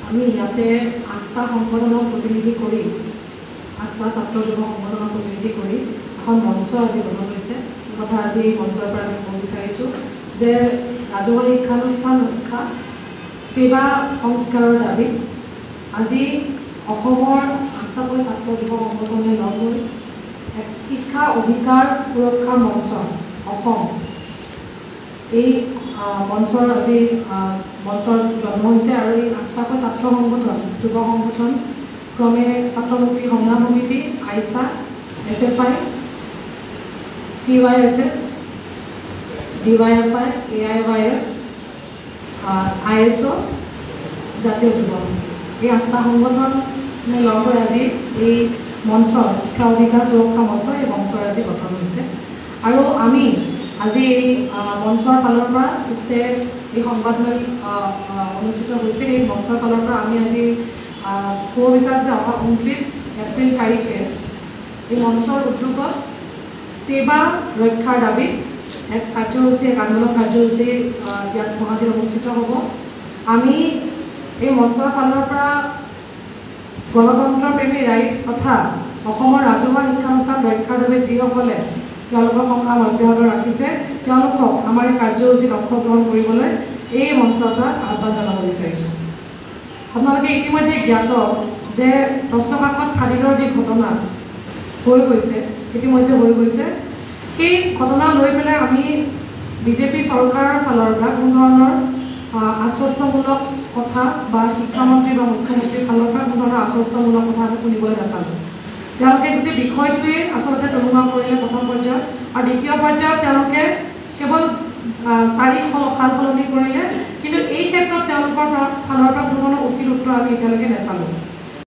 আমি ইয়াতে 8টা সংগঠনক প্ৰতিনিধি কৰি 8টা ছাত্ৰ যুৱ সংগঠনক প্ৰতিনিধি কৰি এখন মঞ্চ আজি গঠন হৈছে। এই কথা আজি এই মঞ্চৰ পৰা আমি ক'ব বিচাৰিছোঁ যে ৰাজহুৱা শিক্ষানুষ্ঠান ৰক্ষা সেৱা সংস্কাৰৰ দাবীত আজি অসমৰ 8টাকৈ ছাত্ৰ যুৱ সংগঠনে লগ হৈ এক শিক্ষা অধিকাৰ সুৰক্ষা মঞ্চ অসম এই মঞ্চৰ আজি মঞ্চৰ জন্ম হৈছে। আৰু এই 8টাকৈ ছাত্ৰ সংগঠন যুৱ সংগঠন ক্ৰমে ছাত্ৰ মুক্তি সংগ্ৰাম সমিতি, আইসা, SFI, CYSS, DYFI, AIYF, ISO, জাতীয় যুৱ সমিতি, এই 8টা সংগঠনে লগ হৈ আজি এই মঞ্চৰ শিক্ষা অধিকাৰ সুৰক্ষা মঞ্চ এই মঞ্চৰ আজি গঠন হৈছে। আৰু আমি আজি এই মঞ্চৰ ফালৰ পৰা এই সংবাদমেল অনুষ্ঠিত হৈছে। এই মঞ্চৰ ফালৰ পৰা আমি আজি ক'ব বিচাৰোঁ যে অহা 29 এপ্ৰিল তাৰিখে এই মঞ্চৰ উদ্যোগত সেৱা ৰক্ষাৰ দাবীত এক কাৰ্যসূচী, এক আন্দোলন কাৰ্যসূচী ইয়াত গুৱাহাটীত অনুষ্ঠিত হ'ব। আমি এই মঞ্চৰ ফালৰ পৰা গণতন্ত্ৰ প্ৰেমী ৰাইজ তথা অসমৰ ৰাজহুৱা শিক্ষানুষ্ঠান ৰক্ষাৰ বাবে যিসকলে তেওঁলোকৰ সংগ্ৰাম অব্যাহত ৰাখিছে তেওঁলোকক আমাৰ এই কাৰ্যসূচীত অংশগ্ৰহণ কৰিবলৈ এই মঞ্চৰ পৰা আহ্বান জনাব বিচাৰিছোঁ। আপোনালোকে ইতিমধ্যে জ্ঞাত যে প্ৰশ্নকাকত ফাদিলৰ যি ঘটনা ইতিমধ্যে হৈ গৈছে, সেই ঘটনা লৈ পেলাই আমি বিজেপি চৰকাৰৰ ফালৰ পৰা কোনো ধৰণৰ আশ্বস্তমূলক কথা বা শিক্ষামন্ত্ৰী বা মুখ্যমন্ত্ৰীৰ ফালৰ পৰা কোনো ধৰণৰ আশ্বস্তমূলক কথা আমি শুনিবলৈ নাপালোঁ। তেওঁলোকে গোটেই বিষয়টোৱে আচলতে তলুঙা কৰিলে প্ৰথম পৰ্যায়ত, আৰু দ্বিতীয় পৰ্যায়ত তেওঁলোকে কেৱল তাৰিখ সাল সলনি কৰিলে, কিন্তু এই ক্ষেত্ৰত তেওঁলোকৰ ফালৰ পৰা কোনো ধৰণৰ উচিত উত্তৰ আমি এতিয়ালৈকে নাপালোঁ।